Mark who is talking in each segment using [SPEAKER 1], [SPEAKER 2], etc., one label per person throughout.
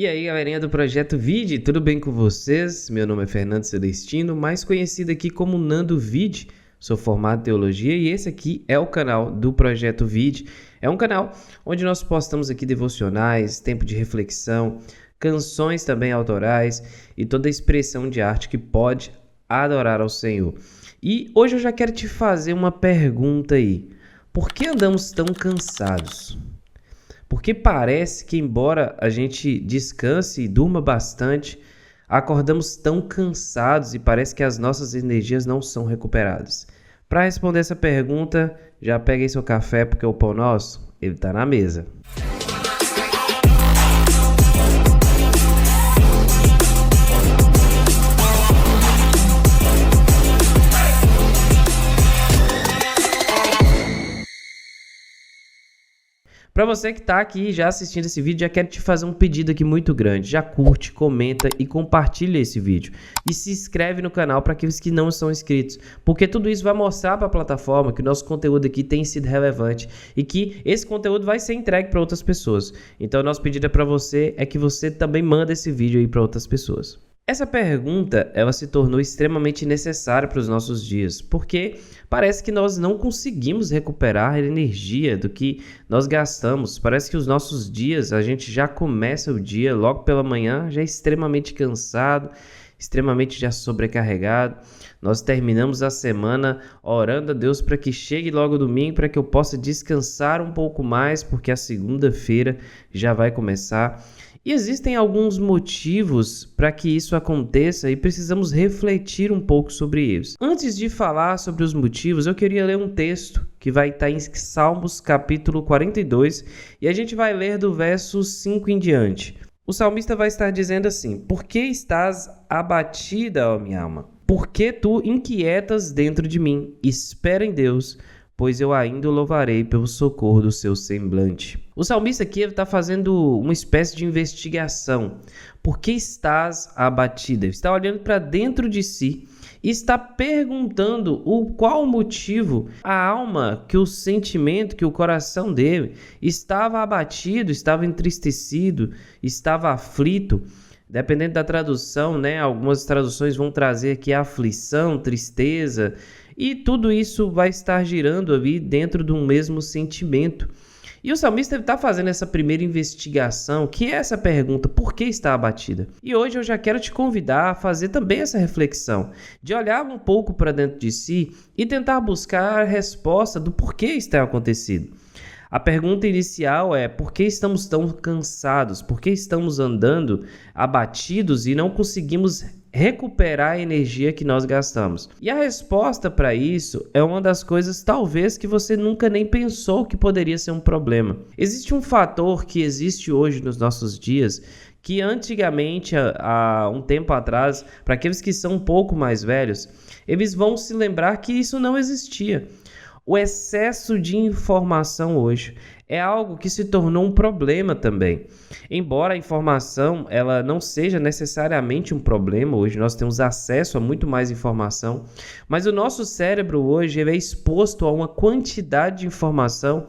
[SPEAKER 1] E aí, galerinha do Projeto Vide, tudo bem com vocês? Meu nome é Fernando Celestino, mais conhecido aqui como Nando Vide. Sou formado em Teologia e esse aqui é o canal do Projeto Vide. É um canal onde nós postamos aqui devocionais, tempo de reflexão, canções também autorais e toda a expressão de arte que pode adorar ao Senhor. E hoje eu já quero te fazer uma pergunta aí. Por que andamos tão cansados? Porque parece que, embora a gente descanse e durma bastante, acordamos tão cansados e parece que as nossas energias não são recuperadas. Para responder essa pergunta, já pegue seu café porque o pão nosso, ele está na mesa. Para você que está aqui já assistindo esse vídeo, já quero te fazer um pedido aqui muito grande. Já curte, comenta e compartilha esse vídeo. E se inscreve no canal para aqueles que não são inscritos. Porque tudo isso vai mostrar para a plataforma que o nosso conteúdo aqui tem sido relevante. E que esse conteúdo vai ser entregue para outras pessoas. Então, nosso pedido para você é que você também manda esse vídeo aí para outras pessoas. Essa pergunta, ela se tornou extremamente necessária para os nossos dias, porque parece que nós não conseguimos recuperar a energia do que nós gastamos. Parece que os nossos dias, a gente já começa o dia logo pela manhã, já extremamente cansado, extremamente já sobrecarregado. Nós terminamos a semana orando a Deus para que chegue logo domingo, para que eu possa descansar um pouco mais, porque a segunda-feira já vai começar. E existem alguns motivos para que isso aconteça e precisamos refletir um pouco sobre eles. Antes de falar sobre os motivos, eu queria ler um texto que vai estar em Salmos capítulo 42 e a gente vai ler do verso 5 em diante. O salmista vai estar dizendo assim: Por que estás abatida, ó minha alma? Por que tu inquietas dentro de mim? Espera em Deus, pois eu ainda o louvarei pelo socorro do seu semblante. O salmista aqui está fazendo uma espécie de investigação. Por que estás abatida? Ele está olhando para dentro de si e está perguntando qual o motivo, a alma, que o sentimento, que o coração dele estava abatido, estava entristecido, estava aflito. Dependendo da tradução, né? Algumas traduções vão trazer aqui aflição, tristeza, e tudo isso vai estar girando ali dentro de um mesmo sentimento. E o salmista está fazendo essa primeira investigação, que é essa pergunta: por que está abatida? E hoje eu já quero te convidar a fazer também essa reflexão, de olhar um pouco para dentro de si e tentar buscar a resposta do porquê está acontecido. A pergunta inicial é: por que estamos tão cansados? Por que estamos andando abatidos e não conseguimos recuperar a energia que nós gastamos? E a resposta para isso é uma das coisas talvez que você nunca nem pensou que poderia ser um problema. Existe um fator que existe hoje nos nossos dias que antigamente, há um tempo atrás, para aqueles que são um pouco mais velhos, eles vão se lembrar que isso não existia. O excesso de informação hoje é algo que se tornou um problema também. Embora a informação ela não seja necessariamente um problema, hoje nós temos acesso a muito mais informação, mas o nosso cérebro hoje ele é exposto a uma quantidade de informação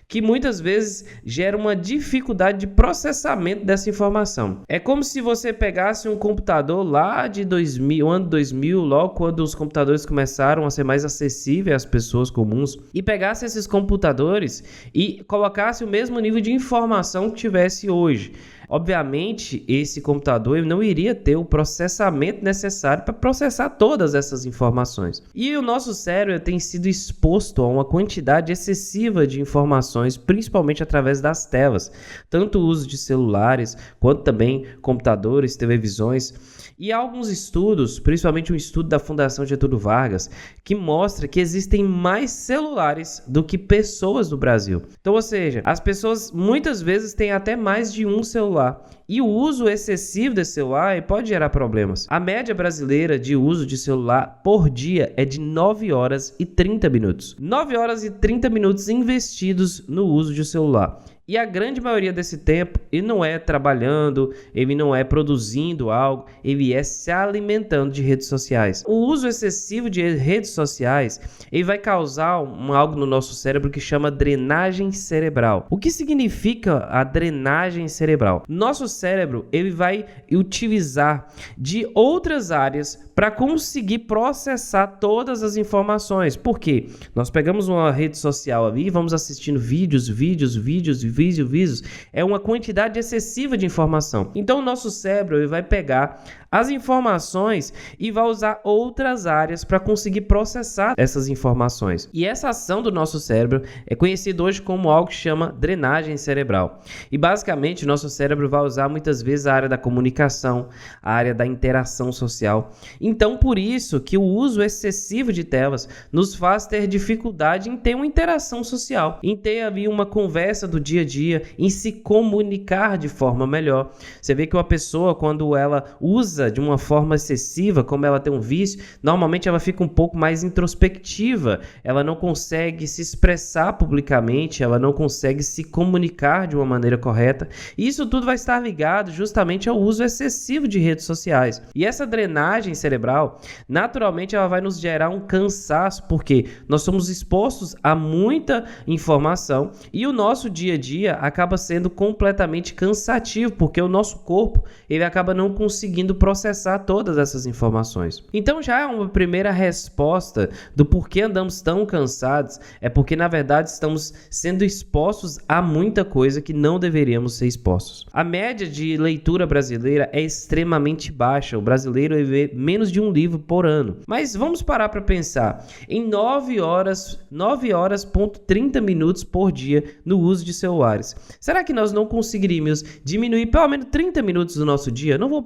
[SPEAKER 1] que muitas vezes gera uma dificuldade de processamento dessa informação. É como se você pegasse um computador lá de 2000, ano 2000, logo quando os computadores começaram a ser mais acessíveis às pessoas comuns, e pegasse esses computadores e colocasse o mesmo nível de informação que tivesse hoje. Obviamente, esse computador ele não iria ter o processamento necessário para processar todas essas informações. E o nosso cérebro tem sido exposto a uma quantidade excessiva de informações, principalmente através das telas, tanto o uso de celulares, quanto também computadores, televisões. E há alguns estudos, principalmente um estudo da Fundação Getúlio Vargas, que mostra que existem mais celulares do que pessoas no Brasil. Então, ou seja, as pessoas muitas vezes têm até mais de um celular. E o uso excessivo desse celular pode gerar problemas. A média brasileira de uso de celular por dia é de 9 horas e 30 minutos. 9 horas e 30 minutos investidos no uso de celular. E a grande maioria desse tempo, ele não é trabalhando, ele não é produzindo algo, ele é se alimentando de redes sociais. O uso excessivo de redes sociais, ele vai causar algo no nosso cérebro que chama drenagem cerebral. O que significa a drenagem cerebral? Nosso cérebro, ele vai utilizar de outras áreas para conseguir processar todas as informações. Por quê? Nós pegamos uma rede social ali, vamos assistindo vídeos, é uma quantidade excessiva de informação. Então o nosso cérebro ele vai pegar as informações e vai usar outras áreas para conseguir processar essas informações. E essa ação do nosso cérebro é conhecida hoje como algo que chama drenagem cerebral. E basicamente o nosso cérebro vai usar muitas vezes a área da comunicação, a área da interação social. Então por isso que o uso excessivo de telas nos faz ter dificuldade em ter uma interação social, em ter ali uma conversa do dia a dia, em se comunicar de forma melhor. Você vê que uma pessoa, quando ela usa de uma forma excessiva, como ela tem um vício, normalmente ela fica um pouco mais introspectiva, ela não consegue se expressar publicamente, ela não consegue se comunicar de uma maneira correta. E isso tudo vai estar ligado justamente ao uso excessivo de redes sociais. E essa drenagem cerebral, naturalmente ela vai nos gerar um cansaço, porque nós somos expostos a muita informação e o nosso dia a dia acaba sendo completamente cansativo, porque o nosso corpo ele acaba não conseguindo processar todas essas informações. Então já é uma primeira resposta do porquê andamos tão cansados, é porque na verdade estamos sendo expostos a muita coisa que não deveríamos ser expostos. A média de leitura brasileira é extremamente baixa, o brasileiro lê menos de um livro por ano. Mas vamos parar para pensar, em 9 horas, 30 minutos por dia no uso de celulares. Será que nós não conseguiríamos diminuir pelo menos 30 minutos do nosso dia? Não vou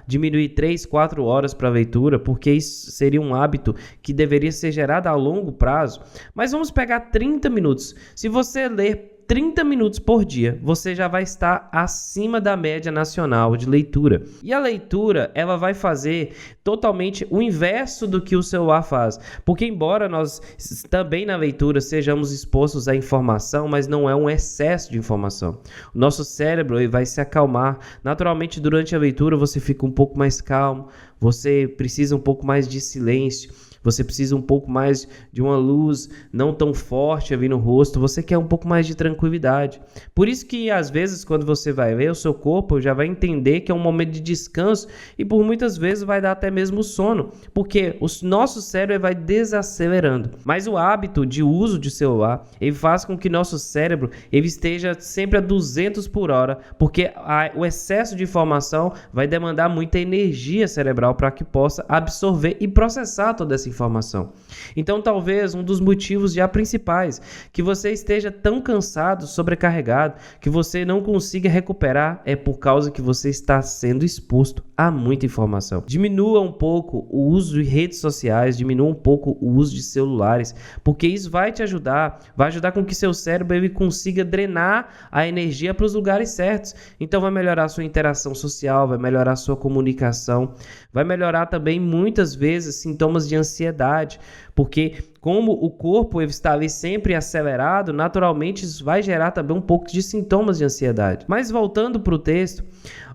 [SPEAKER 1] diminuir 3, 4 horas para a leitura, porque isso seria um hábito que deveria ser gerado a longo prazo. Mas vamos pegar 30 minutos. Se você ler 30 minutos por dia, você já vai estar acima da média nacional de leitura. E a leitura, ela vai fazer totalmente o inverso do que o celular faz. Porque embora nós também na leitura sejamos expostos à informação, mas não é um excesso de informação. O nosso cérebro ele vai se acalmar. Naturalmente, durante a leitura, você fica um pouco mais calmo, você precisa um pouco mais de silêncio. Você precisa um pouco mais de uma luz não tão forte ali no rosto, você quer um pouco mais de tranquilidade. Por isso que às vezes quando você vai ler, o seu corpo já vai entender que é um momento de descanso e por muitas vezes vai dar até mesmo sono, porque o nosso cérebro vai desacelerando. Mas o hábito de uso de celular, ele faz com que nosso cérebro ele esteja sempre a 200 por hora, porque o excesso de informação vai demandar muita energia cerebral para que possa absorver e processar toda essa informação. Então talvez um dos motivos já principais que você esteja tão cansado, sobrecarregado, que você não consiga recuperar é por causa que você está sendo exposto a muita informação. Diminua um pouco o uso de redes sociais, diminua um pouco o uso de celulares, porque isso vai te ajudar, vai ajudar com que seu cérebro ele consiga drenar a energia para os lugares certos. Então vai melhorar a sua interação social, vai melhorar a sua comunicação, vai melhorar também muitas vezes sintomas de ansiedade, porque como o corpo está ali sempre acelerado, naturalmente isso vai gerar também um pouco de sintomas de ansiedade. Mas voltando para o texto,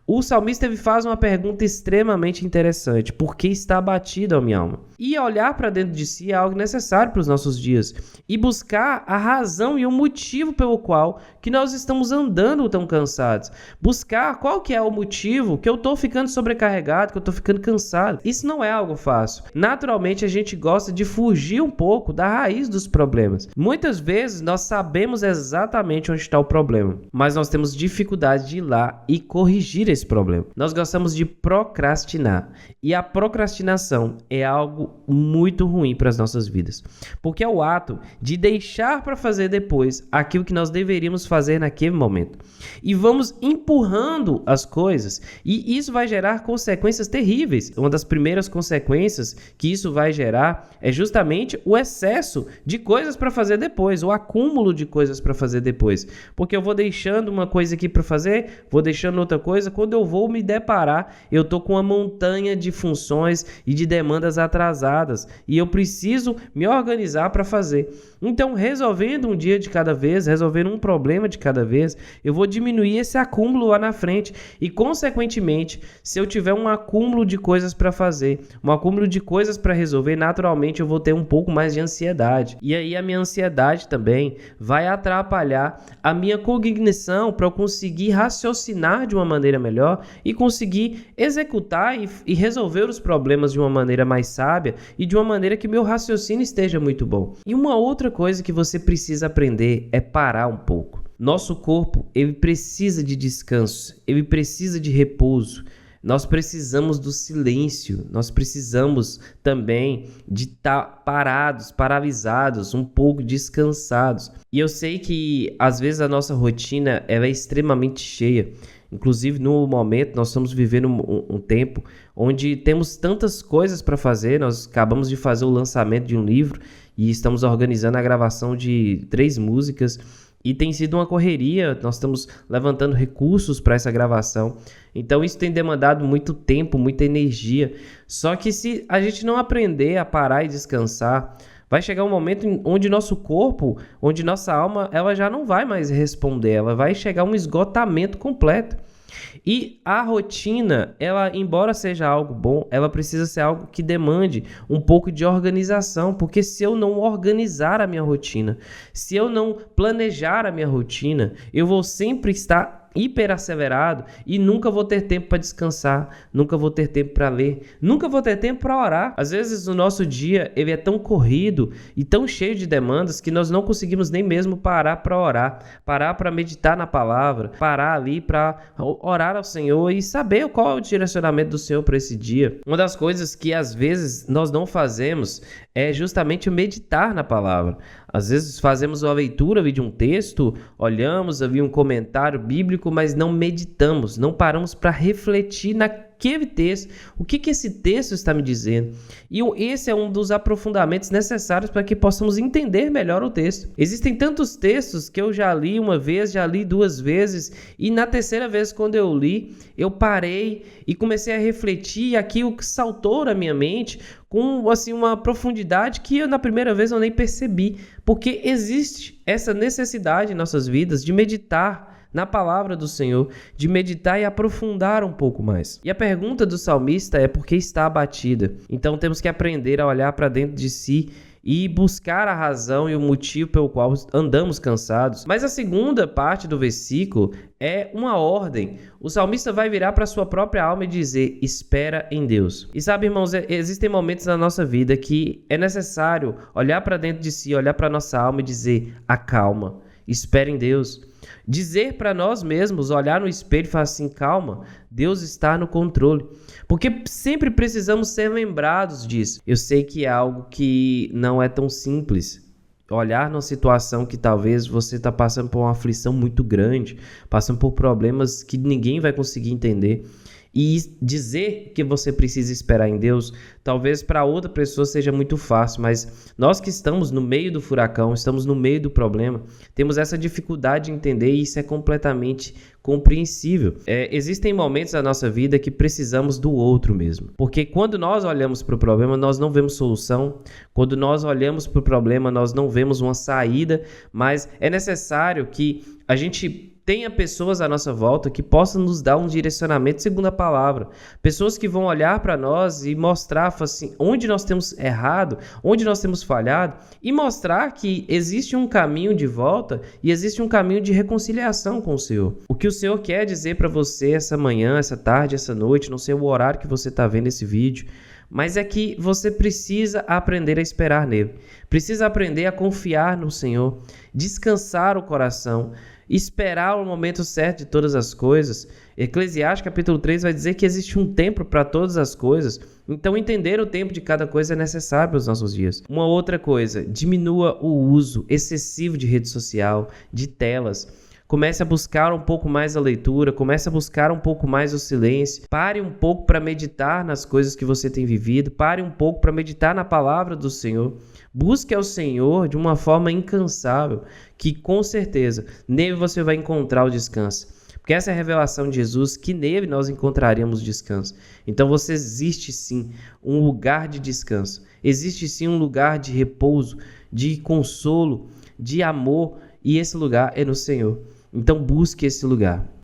[SPEAKER 1] o salmista ele faz uma pergunta extremamente interessante: por que está abatido a minha alma? E olhar para dentro de si é algo necessário para os nossos dias e buscar a razão e o motivo pelo qual que nós estamos andando tão cansados. Buscar qual que é o motivo que eu estou ficando sobrecarregado, que eu estou ficando cansado. Isso não é algo fácil. Naturalmente a gente gosta de fugir um pouco da raiz dos problemas. Muitas vezes nós sabemos exatamente onde está o problema, mas nós temos dificuldade de ir lá e corrigir esse problema. Nós gostamos de procrastinar. E a procrastinação é algo muito ruim para as nossas vidas, porque é o ato de deixar para fazer depois aquilo que nós deveríamos fazer naquele momento. E vamos empurrando as coisas e isso vai gerar consequências terríveis. Uma das primeiras consequências que isso vai gerar é justamente o excesso de coisas para fazer depois, o acúmulo de coisas para fazer depois. Porque eu vou deixando uma coisa aqui para fazer, vou deixando outra coisa, quando quando eu vou me deparar, eu tô com uma montanha de funções e de demandas atrasadas e eu preciso me organizar para fazer. Então, resolvendo um dia de cada vez, resolvendo um problema de cada vez, eu vou diminuir esse acúmulo lá na frente e, consequentemente, se eu tiver um acúmulo de coisas para fazer, um acúmulo de coisas para resolver, naturalmente eu vou ter um pouco mais de ansiedade. E aí a minha ansiedade também vai atrapalhar a minha cognição para eu conseguir raciocinar de uma maneira melhor e conseguir executar e resolver os problemas de uma maneira mais sábia e de uma maneira que meu raciocínio esteja muito bom. E uma outra coisa que você precisa aprender é parar um pouco. Nosso corpo, ele precisa de descanso, ele precisa de repouso. Nós precisamos do silêncio, nós precisamos também de estar parados, paralisados, um pouco descansados. E eu sei que às vezes a nossa rotina ela é extremamente cheia. Inclusive no momento nós estamos vivendo um tempo onde temos tantas coisas para fazer. Nós acabamos de fazer o lançamento de um livro e estamos organizando a gravação de 3 músicas. E tem sido uma correria, nós estamos levantando recursos para essa gravação. Então isso tem demandado muito tempo, muita energia. Só que se a gente não aprender a parar e descansar, vai chegar um momento onde nosso corpo, onde nossa alma, ela já não vai mais responder. Ela vai chegar a um esgotamento completo. E a rotina, ela, embora seja algo bom, ela precisa ser algo que demande um pouco de organização, porque se eu não organizar a minha rotina, se eu não planejar a minha rotina, eu vou sempre estar hiperacelerado e nunca vou ter tempo para descansar, nunca vou ter tempo para ler, nunca vou ter tempo para orar. Às vezes o nosso dia ele é tão corrido e tão cheio de demandas que nós não conseguimos nem mesmo parar para orar, parar para meditar na palavra, parar ali para orar ao Senhor e saber qual é o direcionamento do Senhor para esse dia. Uma das coisas que às vezes nós não fazemos é justamente meditar na palavra. Às vezes fazemos uma leitura de um texto, olhamos ali um comentário bíblico, mas não meditamos, não paramos para refletir naquele texto. O que esse texto está me dizendo? E esse é um dos aprofundamentos necessários para que possamos entender melhor o texto. Existem tantos textos que eu já li uma vez, já li 2 vezes, e na terceira vez quando eu li, eu parei e comecei a refletir, e aquilo que saltou na minha mente com assim, uma profundidade que eu, na primeira vez eu nem percebi, porque existe essa necessidade em nossas vidas de meditar na palavra do Senhor, de meditar e aprofundar um pouco mais. E a pergunta do salmista é por que está abatida? Então temos que aprender a olhar para dentro de si e buscar a razão e o motivo pelo qual andamos cansados. Mas a segunda parte do versículo é uma ordem. O salmista vai virar para a sua própria alma e dizer, espera em Deus. E sabe, irmãos, existem momentos na nossa vida que é necessário olhar para dentro de si, olhar para a nossa alma e dizer, acalma, espera em Deus. Dizer para nós mesmos, olhar no espelho e falar assim, calma, Deus está no controle. Porque sempre precisamos ser lembrados disso. Eu sei que é algo que não é tão simples. Olhar numa situação que talvez você está passando por uma aflição muito grande, passando por problemas que ninguém vai conseguir entender. E dizer que você precisa esperar em Deus, talvez para outra pessoa seja muito fácil, mas nós que estamos no meio do furacão, estamos no meio do problema, temos essa dificuldade de entender e isso é completamente compreensível. Existem momentos na nossa vida que precisamos do outro mesmo, porque quando nós olhamos para o problema, nós não vemos solução, quando nós olhamos para o problema, nós não vemos uma saída, mas é necessário que a gente tenha pessoas à nossa volta que possam nos dar um direcionamento segundo a palavra. Pessoas que vão olhar para nós e mostrar assim, onde nós temos errado, onde nós temos falhado e mostrar que existe um caminho de volta e existe um caminho de reconciliação com o Senhor. O que o Senhor quer dizer para você essa manhã, essa tarde, essa noite, não sei o horário que você está vendo esse vídeo, mas é que você precisa aprender a esperar nele. Precisa aprender a confiar no Senhor, descansar o coração, esperar o momento certo de todas as coisas. Eclesiastes capítulo 3 vai dizer que existe um tempo para todas as coisas. Então entender o tempo de cada coisa é necessário para os nossos dias. Uma outra coisa, diminua o uso excessivo de rede social, de telas. Comece a buscar um pouco mais a leitura, comece a buscar um pouco mais o silêncio. Pare um pouco para meditar nas coisas que você tem vivido, pare um pouco para meditar na palavra do Senhor. Busque ao Senhor de uma forma incansável, que com certeza nele você vai encontrar o descanso. Porque essa é a revelação de Jesus, que nele nós encontraríamos descanso. Então existe sim um lugar de descanso. Existe sim um lugar de repouso, de consolo, de amor. E esse lugar é no Senhor. Então busque esse lugar.